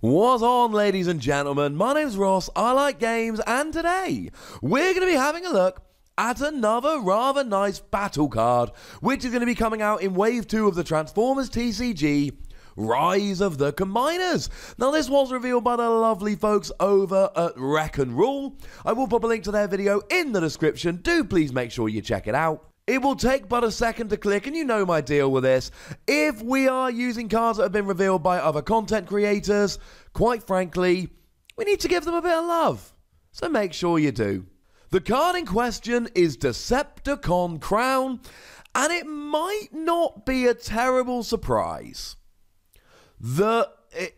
What's on, ladies and gentlemen? My name's Ross, I like games, and today we're going to be having a look at another rather nice battle card, which is going to be coming out in Wave 2 of the Transformers TCG, Rise of the Combiners. Now, this was revealed by the lovely folks over at Wreck and Rule. I will pop a link to their video in the description. Do please make sure you check it out. It will take but a second to click, and you know my deal with this. If we are using cards that have been revealed by other content creators, quite frankly, we need to give them a bit of love. So make sure you do. The card in question is Decepticon Crown, and it might not be a terrible surprise that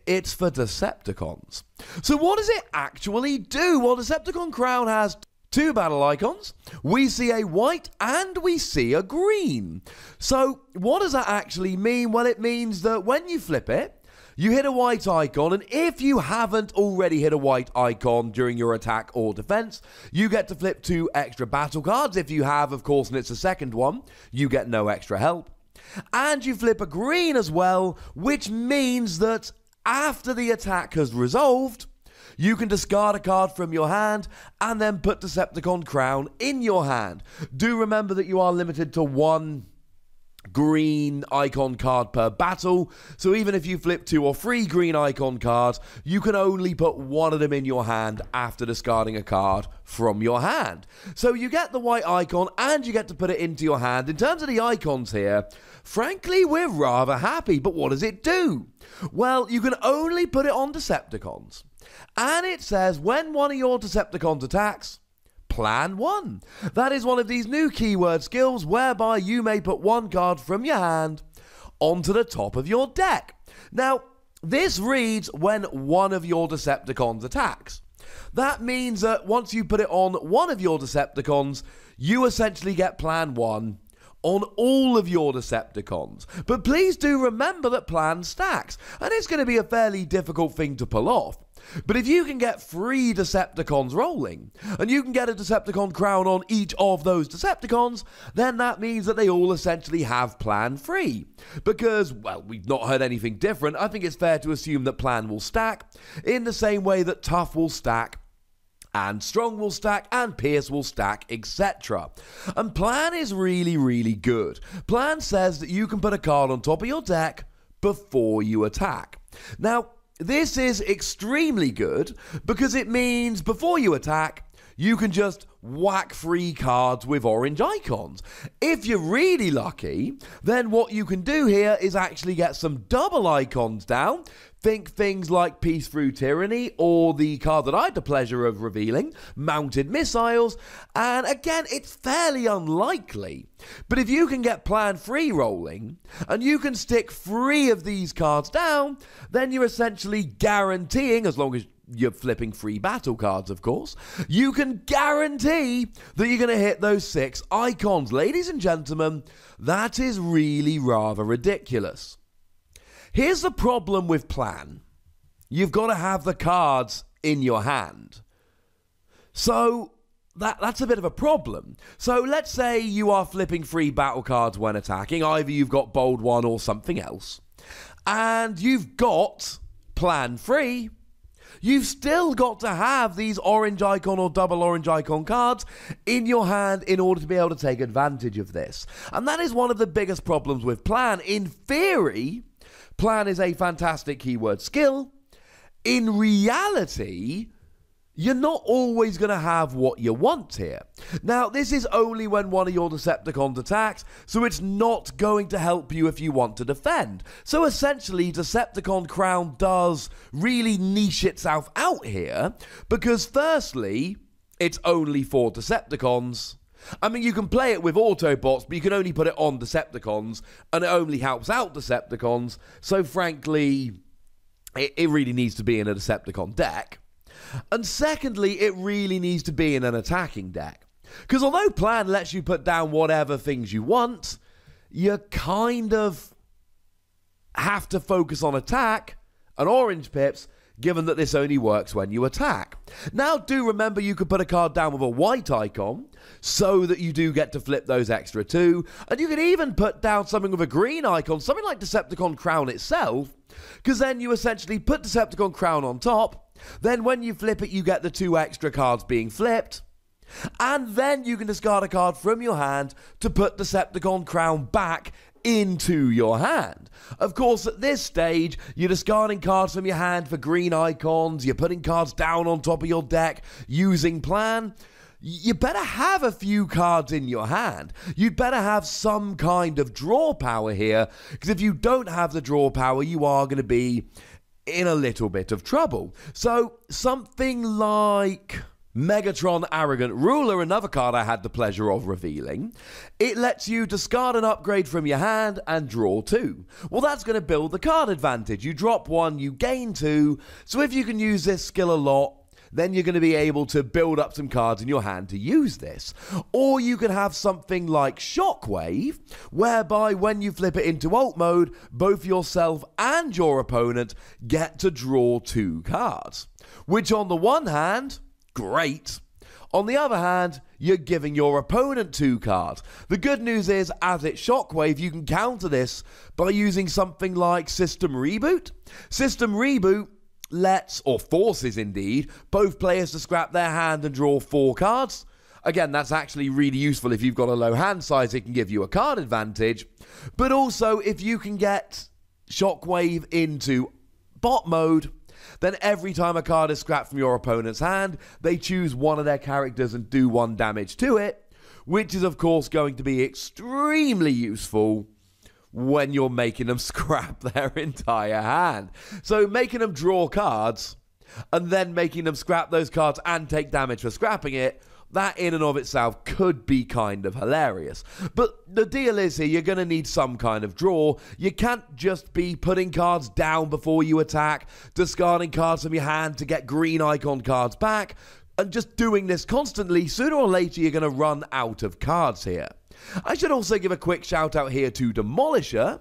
it's for Decepticons. So what does it actually do? Well, Decepticon Crown has two battle icons. We see a white and we see a green. So what does that actually mean? Well, it means that when you flip it, you hit a white icon, and if you haven't already hit a white icon during your attack or defense, you get to flip 2 extra battle cards. If you have, of course, and it's the second one, you get no extra help. And you flip a green as well, which means that after the attack has resolved, you can discard a card from your hand and then put Decepticon Crown in your hand. Do remember that you are limited to 1 green icon card per battle, so even if you flip 2 or 3 green icon cards, you can only put 1 of them in your hand after discarding a card from your hand. So you get the white icon and you get to put it into your hand. In terms of the icons here, frankly, we're rather happy, but what does it do? Well, you can only put it on Decepticons, and it says when one of your Decepticons attacks, Plan 1. That is one of these new keyword skills whereby you may put 1 card from your hand onto the top of your deck. Now, this reads when one of your Decepticons attacks. That means that once you put it on one of your Decepticons, you essentially get Plan 1 on all of your Decepticons. But please do remember that Plan stacks, and it's going to be a fairly difficult thing to pull off. But if you can get 3 Decepticons rolling, and you can get a Decepticon Crown on each of those Decepticons, then that means that they all essentially have Plan 3. Because, well, we've not heard anything different. I think it's fair to assume that Plan will stack, in the same way that Tough will stack, and Strong will stack, and Pierce will stack, etc. And Plan is really, really good. Plan says that you can put a card on top of your deck before you attack. Now, this is extremely good because it means before you attack, you can just whack 3 cards with orange icons. If you're really lucky, then what you can do here is actually get some double icons down. Think things like Peace Through Tyranny, or the card that I had the pleasure of revealing, Mounted Missiles, and again, it's fairly unlikely. But if you can get Plan 3 rolling, and you can stick 3 of these cards down, then you're essentially guaranteeing, as long as you're flipping 3 battle cards, of course, you can guarantee that you're going to hit those 6 icons. Ladies and gentlemen, that is really rather ridiculous. Here's the problem with Plan. You've got to have the cards in your hand. So that's a bit of a problem. So let's say you are flipping 3 battle cards when attacking. Either you've got Bold 1 or something else. And you've got Plan 3. You've still got to have these orange icon or double orange icon cards in your hand in order to be able to take advantage of this. And that is one of the biggest problems with Plan. In theory, Plan is a fantastic keyword skill. In reality, you're not always going to have what you want here. Now, this is only when one of your Decepticons attacks, so it's not going to help you if you want to defend. So essentially, Decepticon Crown does really niche itself out here, because firstly, it's only for Decepticons. I mean, you can play it with Autobots, but you can only put it on Decepticons, and it only helps out Decepticons, so frankly, it really needs to be in a Decepticon deck. And secondly, it really needs to be in an attacking deck. Because although Plan lets you put down whatever things you want, you kind of have to focus on attack and orange pips, given that this only works when you attack. Now, do remember you could put a card down with a white icon, so that you do get to flip those extra 2, and you can even put down something with a green icon, something like Decepticon Crown itself, because then you essentially put Decepticon Crown on top, then when you flip it, you get the 2 extra cards being flipped, and then you can discard a card from your hand to put Decepticon Crown back into your hand. Of course, at this stage, you're discarding cards from your hand for green icons, you're putting cards down on top of your deck using plan. You better have a few cards in your hand. You'd better have some kind of draw power here, because if you don't have the draw power, you are going to be in a little bit of trouble. So, something like Megatron Arrogant Ruler, another card I had the pleasure of revealing. It lets you discard an upgrade from your hand and draw 2. Well, that's going to build the card advantage. You drop 1, you gain 2. So if you can use this skill a lot, then you're going to be able to build up some cards in your hand to use this. Or you can have something like Shockwave, whereby when you flip it into alt mode, both yourself and your opponent get to draw 2 cards. Which on the one hand, great. On the other hand, you're giving your opponent 2 cards. The good news is, as it's Shockwave, you can counter this by using something like System Reboot. System Reboot lets, or forces indeed, both players to scrap their hand and draw 4 cards. Again, that's actually really useful if you've got a low hand size, it can give you a card advantage. But also, if you can get Shockwave into bot mode, then every time a card is scrapped from your opponent's hand, they choose one of their characters and do 1 damage to it, which is of course going to be extremely useful when you're making them scrap their entire hand. So making them draw cards and then making them scrap those cards and take damage for scrapping it, that in and of itself could be kind of hilarious. But the deal is here, you're going to need some kind of draw. You can't just be putting cards down before you attack, discarding cards from your hand to get green icon cards back, and just doing this constantly. Sooner or later, you're going to run out of cards here. I should also give a quick shout out here to Demolisher.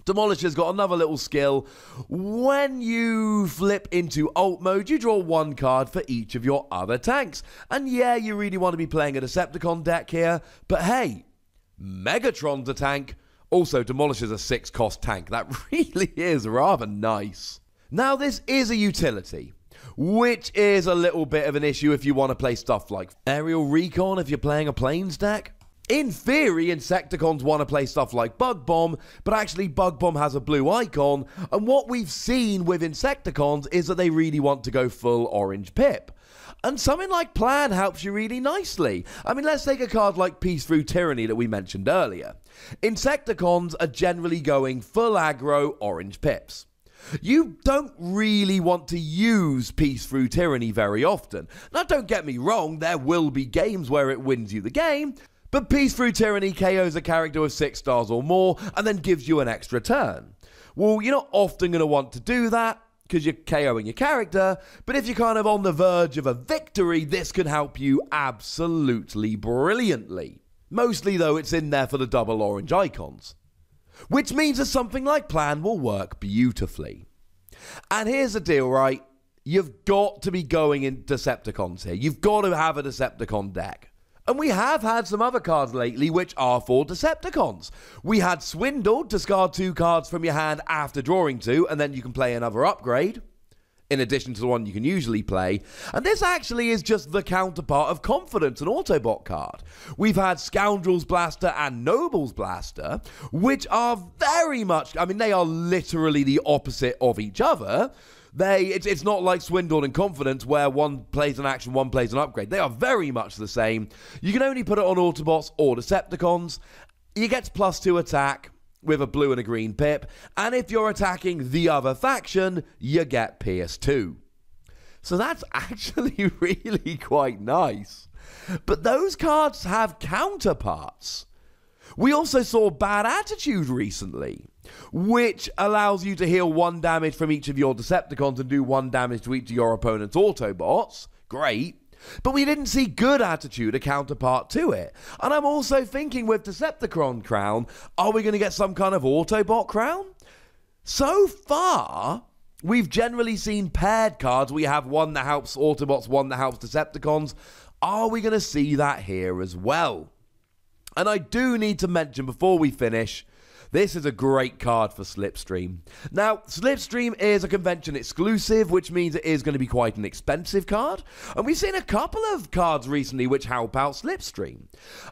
Demolisher's got another little skill. When you flip into alt mode, you draw 1 card for each of your other tanks. And yeah, you really want to be playing a Decepticon deck here, but hey, Megatron's a tank. Also, Demolisher's a 6-cost tank. That really is rather nice. Now, this is a utility, which is a little bit of an issue if you want to play stuff like Aerial Recon if you're playing a Planes deck. In theory, Insecticons want to play stuff like Bug Bomb, but actually Bug Bomb has a blue icon, and what we've seen with Insecticons is that they really want to go full orange pip. And something like Plan helps you really nicely. I mean, let's take a card like Peace Through Tyranny that we mentioned earlier. Insecticons are generally going full aggro orange pips. You don't really want to use Peace Through Tyranny very often. Now, don't get me wrong, there will be games where it wins you the game, but Peace Through Tyranny KOs a character with 6 stars or more and then gives you an extra turn. Well, you're not often going to want to do that because you're KOing your character, but if you're kind of on the verge of a victory, this can help you absolutely brilliantly. Mostly, though, it's in there for the double orange icons. Which means that something like Plan will work beautifully. And here's the deal, right? You've got to be going in Decepticons here. You've got to have a Decepticon deck. And we have had some other cards lately which are for Decepticons. We had Swindled, discard 2 cards from your hand after drawing 2, and then you can play another upgrade, in addition to the one you can usually play. And this actually is just the counterpart of Confidence, an Autobot card. We've had Scoundrel's Blaster and Noble's Blaster, which are very much, I mean, they are literally the opposite of each other. It's not like Swindled and Confidence where one plays an action, one plays an upgrade. They are very much the same. You can only put it on Autobots or Decepticons. You get +2 attack with a blue and a green pip. And if you're attacking the other faction, you get PS2. So that's actually really quite nice. But those cards have counterparts. We also saw Bad Attitude recently, which allows you to heal 1 damage from each of your Decepticons and do 1 damage to each of your opponent's Autobots. Great. But we didn't see Good Attitude, a counterpart to it. And I'm also thinking with Decepticon Crown, are we going to get some kind of Autobot Crown? So far, We've generally seen paired cards. We have one that helps Autobots, one that helps Decepticons. Are we going to see that here as well? And I do need to mention before we finish, this is a great card for Slipstream. Now, Slipstream is a convention exclusive, which means it is going to be quite an expensive card. And we've seen a couple of cards recently which help out Slipstream.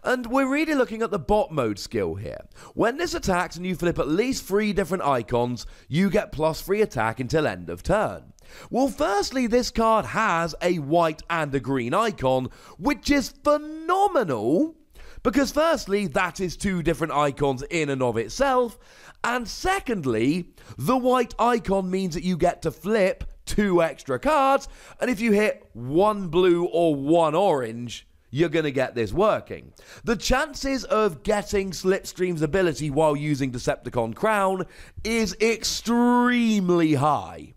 And we're really looking at the bot mode skill here. When this attacks and you flip at least 3 different icons, you get +3 attack until end of turn. Well, firstly, this card has a white and a green icon, which is phenomenal. Because firstly, that is 2 different icons in and of itself, and secondly, the white icon means that you get to flip 2 extra cards, and if you hit 1 blue or 1 orange, you're going to get this working. The chances of getting Slipstream's ability while using Decepticon Crown is extremely high.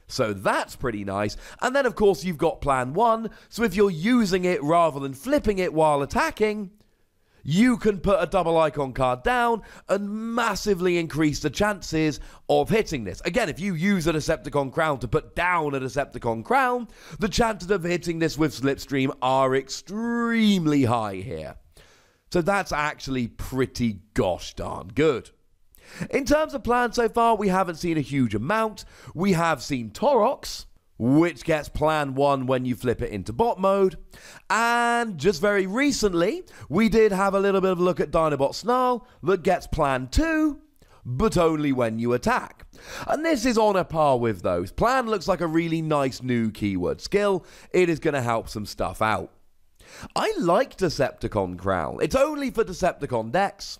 So that's pretty nice. And then of course you've got Plan 1, so if you're using it rather than flipping it while attacking, you can put a double icon card down and massively increase the chances of hitting this. Again, if you use a Decepticon Crown to put down a Decepticon Crown, the chances of hitting this with Slipstream are extremely high here. So that's actually pretty gosh darn good. In terms of plans so far, we haven't seen a huge amount. We have seen Torox, which gets Plan 1 when you flip it into bot mode. And just very recently, we did have a little bit of a look at Dinobot Snarl that gets Plan 2, but only when you attack. And this is on a par with those. Plan looks like a really nice new keyword skill. It is going to help some stuff out. I like Decepticon Crown. It's only for Decepticon decks.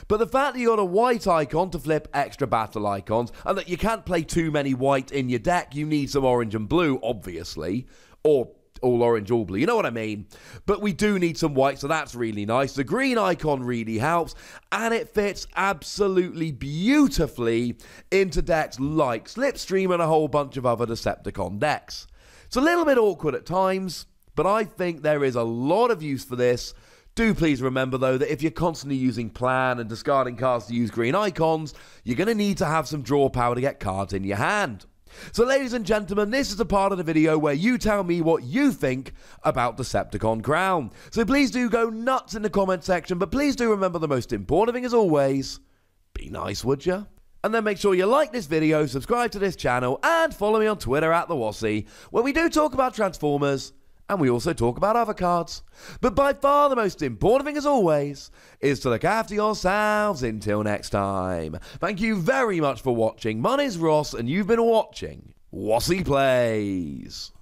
But the fact that you got a white icon to flip extra battle icons, and that you can't play too many white in your deck, you need some orange and blue, obviously, or all orange, all blue, you know what I mean? But we do need some white, so that's really nice. The green icon really helps, and it fits absolutely beautifully into decks like Slipstream and a whole bunch of other Decepticon decks. It's a little bit awkward at times, but I think there is a lot of use for this. Do please remember, though, that if you're constantly using Plan and discarding cards to use green icons, you're going to need to have some draw power to get cards in your hand. So, ladies and gentlemen, this is the part of the video where you tell me what you think about Decepticon Crown. So please do go nuts in the comment section, but please do remember the most important thing as always, be nice, would ya? And then make sure you like this video, subscribe to this channel, and follow me on Twitter at the Wossy, where we do talk about Transformers, and we also talk about other cards. But by far the most important thing as always is to look after yourselves until next time. Thank you very much for watching. My name's Ross and you've been watching Wossy Plays.